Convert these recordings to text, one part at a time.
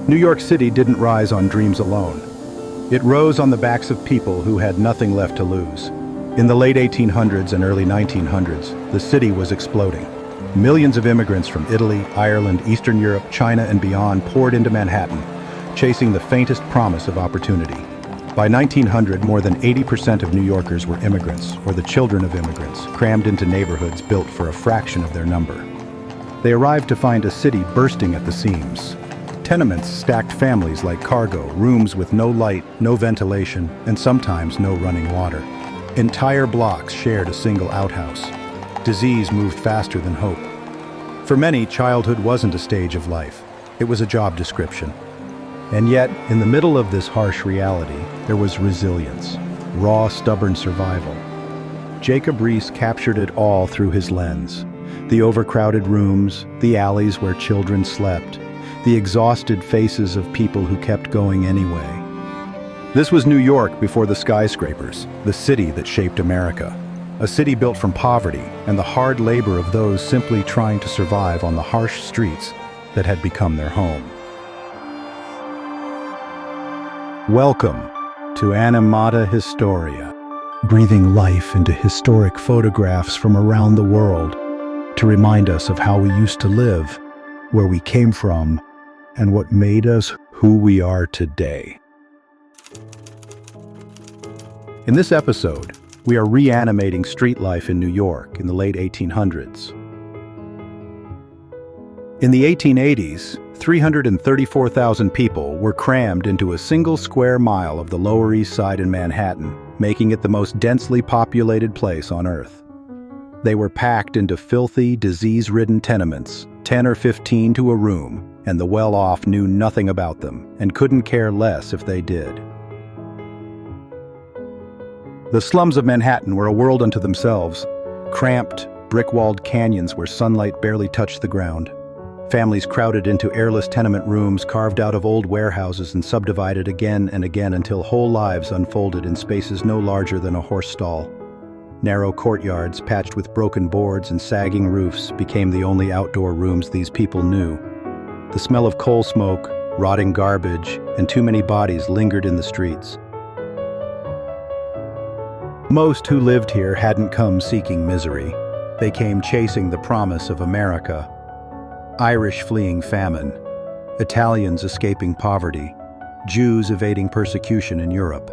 New York City didn't rise on dreams alone. It rose on the backs of people who had nothing left to lose. In the late 1800s and early 1900s, the city was exploding. Millions of immigrants from Italy, Ireland, Eastern Europe, China, and beyond poured into Manhattan, chasing the faintest promise of opportunity. By 1900, more than 80% of New Yorkers were immigrants, or the children of immigrants, crammed into neighborhoods built for a fraction of their number. They arrived to find a city bursting at the seams. Tenements stacked families like cargo, rooms with no light, no ventilation, and sometimes no running water. Entire blocks shared a single outhouse. Disease moved faster than hope. For many, childhood wasn't a stage of life. It was a job description. And yet, in the middle of this harsh reality, there was resilience, raw, stubborn survival. Jacob Riis captured it all through his lens. The overcrowded rooms, the alleys where children slept, the exhausted faces of people who kept going anyway. This was New York before the skyscrapers, the city that shaped America. A city built from poverty and the hard labor of those simply trying to survive on the harsh streets that had become their home. Welcome to Animata Historia, breathing life into historic photographs from around the world to remind us of how we used to live, where we came from, and what made us who we are today. In this episode, we are reanimating street life in New York in the late 1800s. In the 1880s, 334,000 people were crammed into a single square mile of the Lower East Side in Manhattan, making it the most densely populated place on Earth. They were packed into filthy, disease-ridden tenements, 10 or 15 to a room, and the well-off knew nothing about them and couldn't care less if they did. The slums of Manhattan were a world unto themselves, cramped, brick-walled canyons where sunlight barely touched the ground. Families crowded into airless tenement rooms carved out of old warehouses and subdivided again and again until whole lives unfolded in spaces no larger than a horse stall. Narrow courtyards patched with broken boards and sagging roofs became the only outdoor rooms these people knew. The smell of coal smoke, rotting garbage, and too many bodies lingered in the streets. Most who lived here hadn't come seeking misery. They came chasing the promise of America. Irish fleeing famine, Italians escaping poverty, Jews evading persecution in Europe.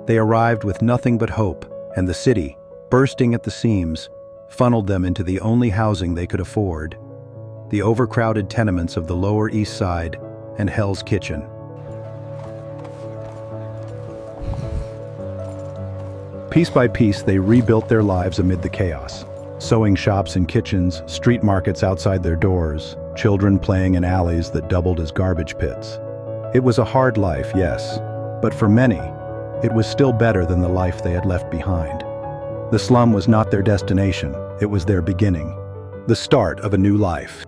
They arrived with nothing but hope, and the city, bursting at the seams, funneled them into the only housing they could afford: the overcrowded tenements of the Lower East Side and Hell's Kitchen. Piece by piece, they rebuilt their lives amid the chaos. Sewing shops and kitchens, street markets outside their doors, children playing in alleys that doubled as garbage pits. It was a hard life, yes, but for many, it was still better than the life they had left behind. The slum was not their destination, it was their beginning, the start of a new life.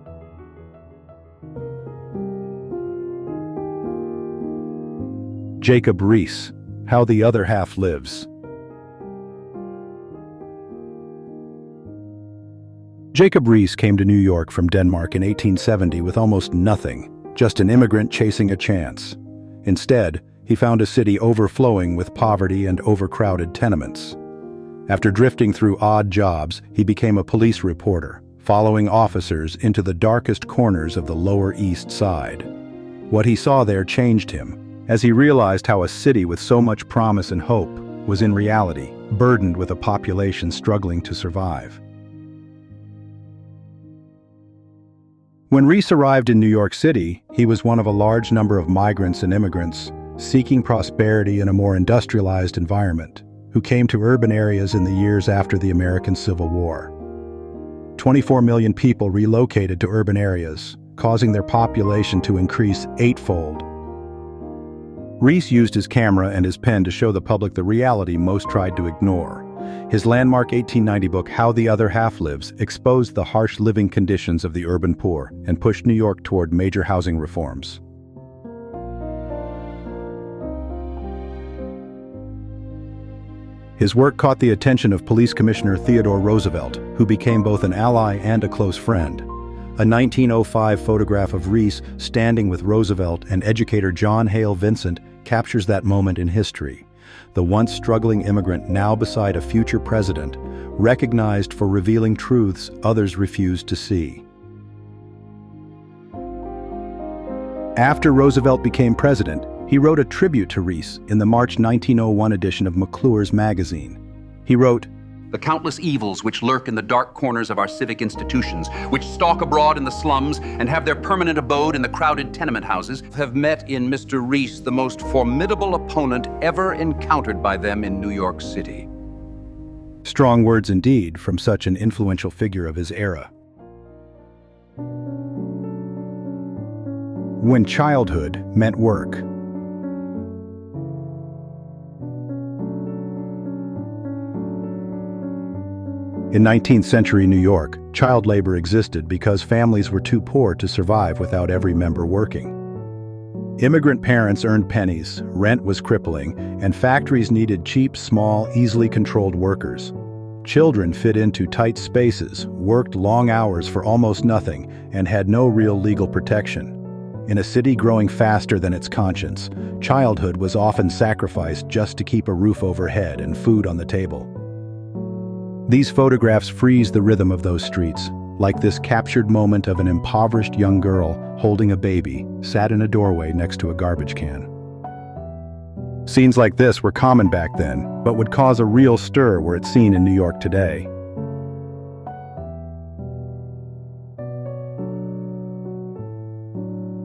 Jacob Riis, How the Other Half Lives. Jacob Riis came to New York from Denmark in 1870 with almost nothing, just an immigrant chasing a chance. Instead, he found a city overflowing with poverty and overcrowded tenements. After drifting through odd jobs, he became a police reporter, following officers into the darkest corners of the Lower East Side. What he saw there changed him, as he realized how a city with so much promise and hope was in reality burdened with a population struggling to survive. When Riis arrived in New York City, he was one of a large number of migrants and immigrants seeking prosperity in a more industrialized environment, who came to urban areas in the years after the American Civil War. 24 million people relocated to urban areas, causing their population to increase eightfold. Riis used his camera and his pen to show the public the reality most tried to ignore. His landmark 1890 book, How the Other Half Lives, exposed the harsh living conditions of the urban poor and pushed New York toward major housing reforms. His work caught the attention of Police Commissioner Theodore Roosevelt, who became both an ally and a close friend. A 1905 photograph of Riis standing with Roosevelt and educator John Hale Vincent captures that moment in history. The once struggling immigrant, now beside a future president, recognized for revealing truths others refused to see. After Roosevelt became president, he wrote a tribute to Riis in the March 1901 edition of McClure's magazine. He wrote, "The countless evils which lurk in the dark corners of our civic institutions, which stalk abroad in the slums and have their permanent abode in the crowded tenement houses, have met in Mr. Riis the most formidable opponent ever encountered by them in New York City." Strong words indeed from such an influential figure of his era. When childhood meant work. In 19th century New York, child labor existed because families were too poor to survive without every member working. Immigrant parents earned pennies, rent was crippling, and factories needed cheap, small, easily controlled workers. Children fit into tight spaces, worked long hours for almost nothing, and had no real legal protection. In a city growing faster than its conscience, childhood was often sacrificed just to keep a roof overhead and food on the table. These photographs freeze the rhythm of those streets, like this captured moment of an impoverished young girl holding a baby, sat in a doorway next to a garbage can. Scenes like this were common back then, but would cause a real stir were it seen in New York today.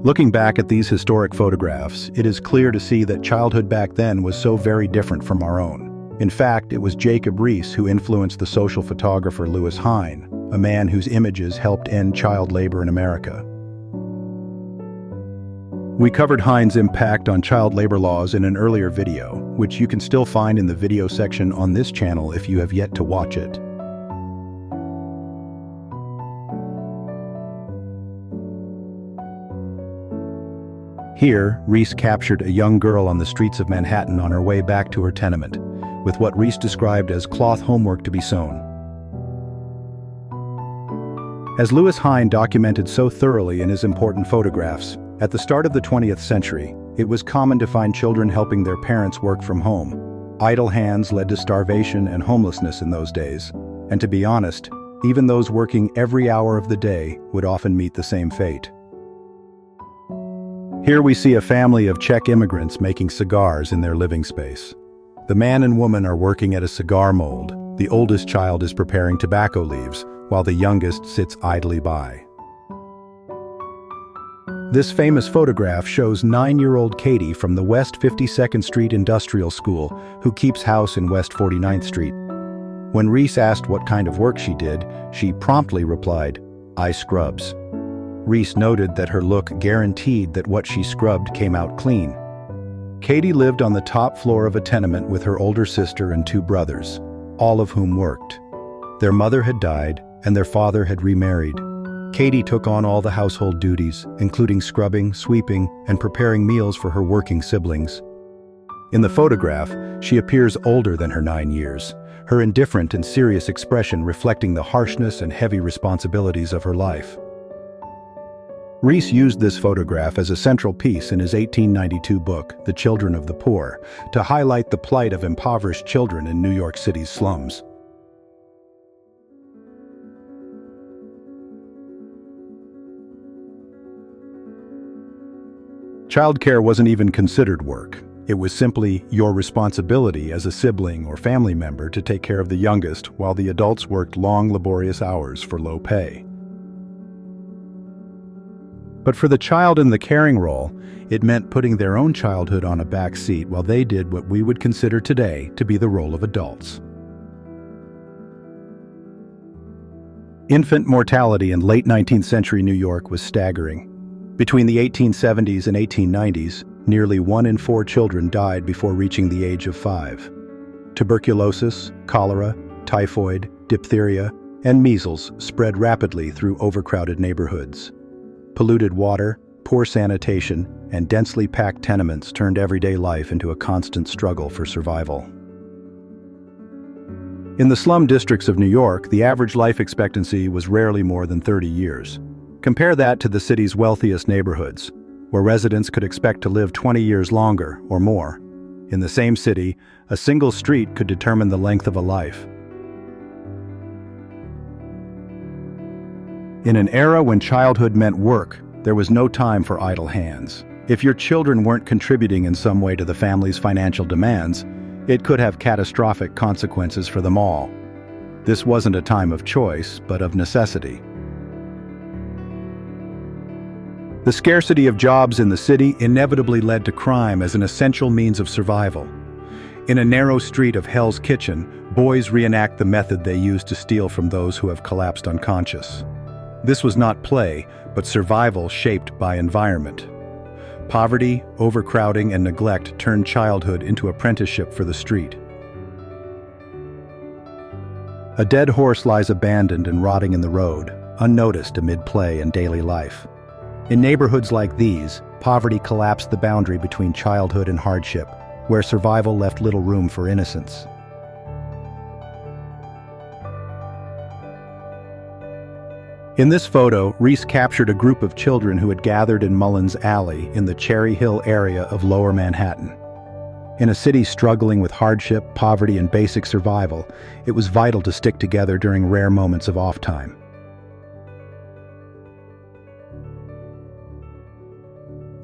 Looking back at these historic photographs, it is clear to see that childhood back then was so very different from our own. In fact, it was Jacob Riis who influenced the social photographer Lewis Hine, a man whose images helped end child labor in America. We covered Hine's impact on child labor laws in an earlier video, which you can still find in the video section on this channel if you have yet to watch it. Here, Riis captured a young girl on the streets of Manhattan on her way back to her tenement, with what Riis described as cloth homework to be sewn. As Lewis Hine documented so thoroughly in his important photographs, at the start of the 20th century, it was common to find children helping their parents work from home. Idle hands led to starvation and homelessness in those days, and to be honest, even those working every hour of the day would often meet the same fate. Here we see a family of Czech immigrants making cigars in their living space. The man and woman are working at a cigar mold. The oldest child is preparing tobacco leaves, while the youngest sits idly by. This famous photograph shows 9-year-old Katie from the West 52nd Street Industrial School, who keeps house in West 49th Street. When Riis asked what kind of work she did, she promptly replied, "I scrubs." Riis noted that her look guaranteed that what she scrubbed came out clean. Katie lived on the top floor of a tenement with her older sister and 2 brothers, all of whom worked. Their mother had died, and their father had remarried. Katie took on all the household duties, including scrubbing, sweeping, and preparing meals for her working siblings. In the photograph, she appears older than her 9 years, her indifferent and serious expression reflecting the harshness and heavy responsibilities of her life. Riis used this photograph as a central piece in his 1892 book, The Children of the Poor, to highlight the plight of impoverished children in New York City's slums. Childcare wasn't even considered work. It was simply your responsibility as a sibling or family member to take care of the youngest while the adults worked long, laborious hours for low pay. But for the child in the caring role, it meant putting their own childhood on a back seat while they did what we would consider today to be the role of adults. Infant mortality in late 19th century New York was staggering. Between the 1870s and 1890s, nearly 1 in 4 children died before reaching the age of 5. Tuberculosis, cholera, typhoid, diphtheria, and measles spread rapidly through overcrowded neighborhoods. Polluted water, poor sanitation, and densely packed tenements turned everyday life into a constant struggle for survival. In the slum districts of New York, the average life expectancy was rarely more than 30 years. Compare that to the city's wealthiest neighborhoods, where residents could expect to live 20 years longer or more. In the same city, a single street could determine the length of a life. In an era when childhood meant work, there was no time for idle hands. If your children weren't contributing in some way to the family's financial demands, it could have catastrophic consequences for them all. This wasn't a time of choice, but of necessity. The scarcity of jobs in the city inevitably led to crime as an essential means of survival. In a narrow street of Hell's Kitchen, boys reenact the method they used to steal from those who have collapsed unconscious. This was not play, but survival shaped by environment. Poverty, overcrowding, and neglect turned childhood into apprenticeship for the street. A dead horse lies abandoned and rotting in the road, unnoticed amid play and daily life. In neighborhoods like these, poverty collapsed the boundary between childhood and hardship, where survival left little room for innocence. In this photo, Riis captured a group of children who had gathered in Mullins Alley in the Cherry Hill area of Lower Manhattan. In a city struggling with hardship, poverty, and basic survival, it was vital to stick together during rare moments of off time.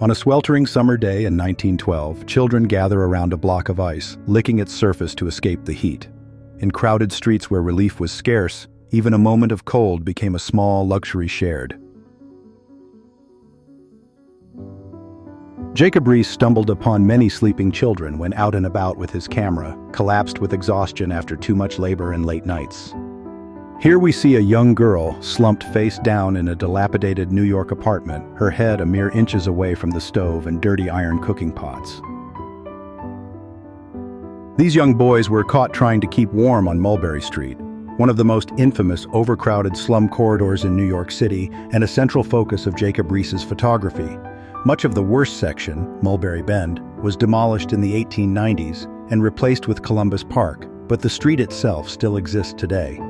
On a sweltering summer day in 1912, children gather around a block of ice, licking its surface to escape the heat. In crowded streets where relief was scarce, even a moment of cold became a small luxury shared. Jacob Riis stumbled upon many sleeping children when out and about with his camera, collapsed with exhaustion after too much labor and late nights. Here we see a young girl slumped face down in a dilapidated New York apartment, her head a mere inches away from the stove and dirty iron cooking pots. These young boys were caught trying to keep warm on Mulberry Street, one of the most infamous overcrowded slum corridors in New York City and a central focus of Jacob Riis's photography. Much of the worst section, Mulberry Bend, was demolished in the 1890s and replaced with Columbus Park, but the street itself still exists today.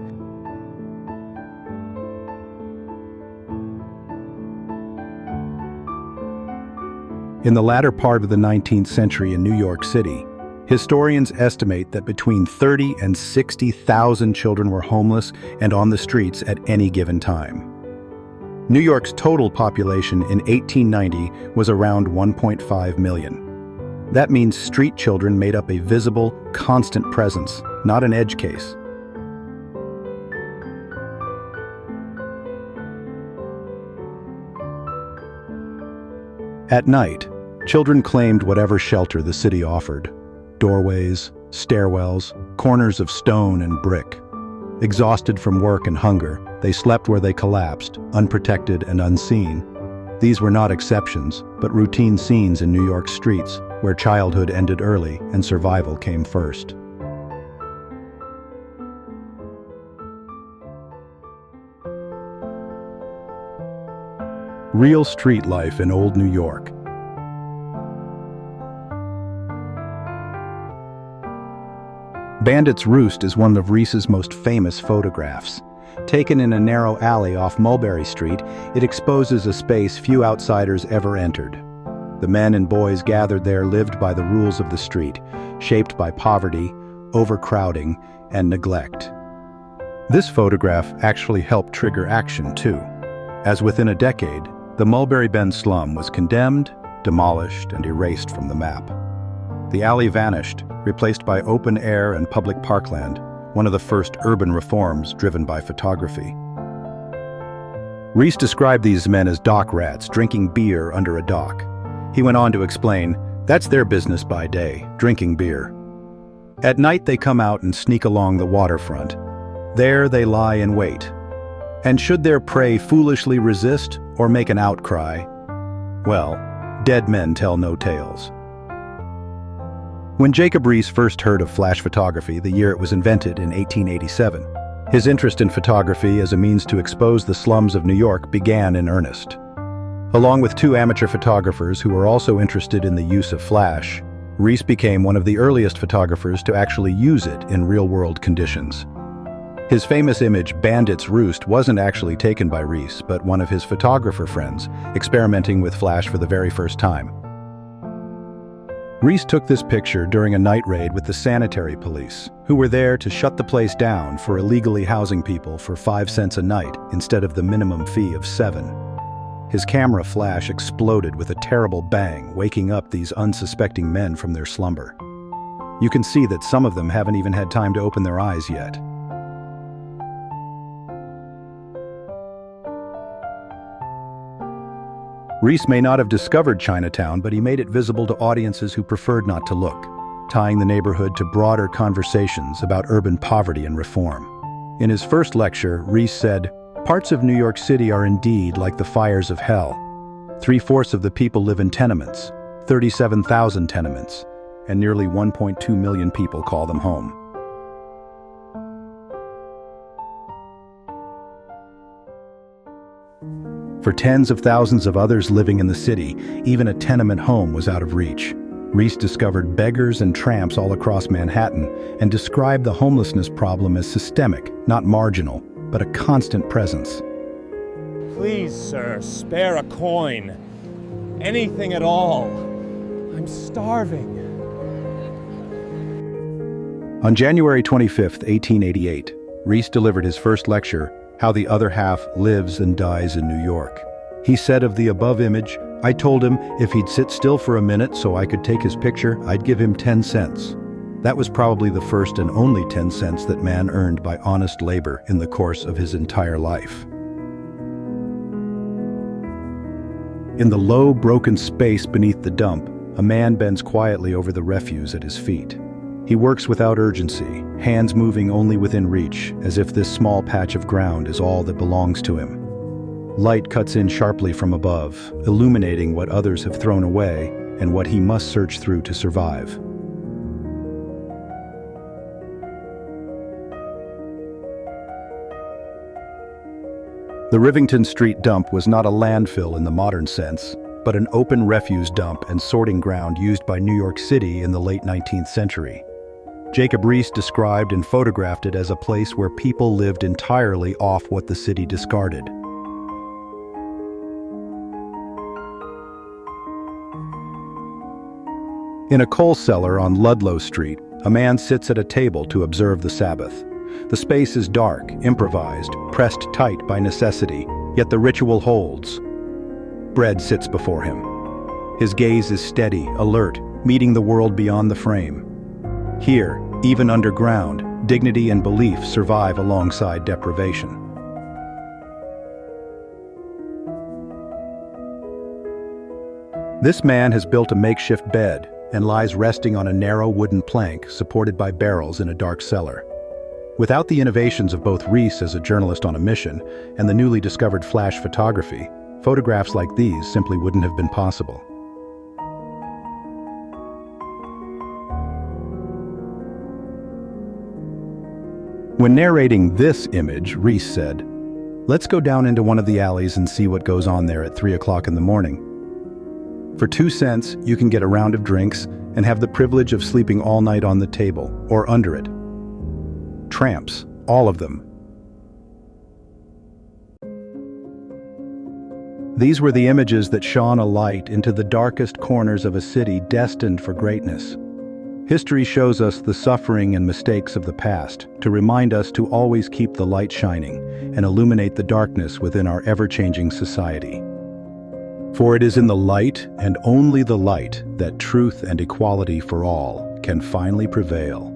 In the latter part of the 19th century in New York City, historians estimate that between 30 and 60,000 children were homeless and on the streets at any given time. New York's total population in 1890 was around 1.5 million. That means street children made up a visible, constant presence, not an edge case. At night, children claimed whatever shelter the city offered. Doorways, stairwells, corners of stone and brick. Exhausted from work and hunger, they slept where they collapsed, unprotected and unseen. These were not exceptions, but routine scenes in New York streets, where childhood ended early and survival came first. Real street life in old New York. Bandits' Roost is one of Riis's most famous photographs. Taken in a narrow alley off Mulberry Street, it exposes a space few outsiders ever entered. The men and boys gathered there lived by the rules of the street, shaped by poverty, overcrowding, and neglect. This photograph actually helped trigger action, too, as within a decade, the Mulberry Bend slum was condemned, demolished, and erased from the map. The alley vanished, replaced by open air and public parkland, one of the first urban reforms driven by photography. Riis described these men as dock rats drinking beer under a dock. He went on to explain, that's their business by day, drinking beer. At night they come out and sneak along the waterfront. There they lie in wait. And should their prey foolishly resist or make an outcry, well, dead men tell no tales. When Jacob Riis first heard of flash photography the year it was invented in 1887, his interest in photography as a means to expose the slums of New York began in earnest. Along with two amateur photographers who were also interested in the use of flash, Riis became one of the earliest photographers to actually use it in real-world conditions. His famous image, Bandits, Roost, wasn't actually taken by Riis, but one of his photographer friends, experimenting with flash for the very first time. Riis took this picture during a night raid with the sanitary police, who were there to shut the place down for illegally housing people for 5 cents a night instead of the minimum fee of 7. His camera flash exploded with a terrible bang, waking up these unsuspecting men from their slumber. You can see that some of them haven't even had time to open their eyes yet. Riis may not have discovered Chinatown, but he made it visible to audiences who preferred not to look, tying the neighborhood to broader conversations about urban poverty and reform. In his first lecture, Riis said, "Parts of New York City are indeed like the fires of hell. 3/4 of the people live in tenements, 37,000 tenements, and nearly 1.2 million people call them home." For tens of thousands of others living in the city, even a tenement home was out of reach. Riis discovered beggars and tramps all across Manhattan and described the homelessness problem as systemic, not marginal, but a constant presence. Please, sir, spare a coin. Anything at all. I'm starving. On January 25, 1888, Riis delivered his first lecture, How the Other Half Lives and Dies in New York. He said of the above image, "I told him if he'd sit still for a minute so I could take his picture, I'd give him 10 cents. That was probably the first and only 10 cents that man earned by honest labor in the course of his entire life. In the low, broken space beneath the dump, a man bends quietly over the refuse at his feet. He works without urgency, hands moving only within reach, as if this small patch of ground is all that belongs to him. Light cuts in sharply from above, illuminating what others have thrown away and what he must search through to survive. The Rivington Street dump was not a landfill in the modern sense, but an open refuse dump and sorting ground used by New York City in the late 19th century. Jacob Riis described and photographed it as a place where people lived entirely off what the city discarded. In a coal cellar on Ludlow Street, a man sits at a table to observe the Sabbath. The space is dark, improvised, pressed tight by necessity, yet the ritual holds. Bread sits before him. His gaze is steady, alert, meeting the world beyond the frame. Here, even underground, dignity and belief survive alongside deprivation. This man has built a makeshift bed and lies resting on a narrow wooden plank supported by barrels in a dark cellar. Without the innovations of both Riis as a journalist on a mission and the newly discovered flash photography, photographs like these simply wouldn't have been possible. When narrating this image, Riis said, "Let's go down into one of the alleys and see what goes on there at 3 o'clock in the morning. For 2 cents, you can get a round of drinks and have the privilege of sleeping all night on the table, or under it. Tramps, all of them." These were the images that shone a light into the darkest corners of a city destined for greatness. History shows us the suffering and mistakes of the past to remind us to always keep the light shining and illuminate the darkness within our ever-changing society. For it is in the light, and only the light, that truth and equality for all can finally prevail.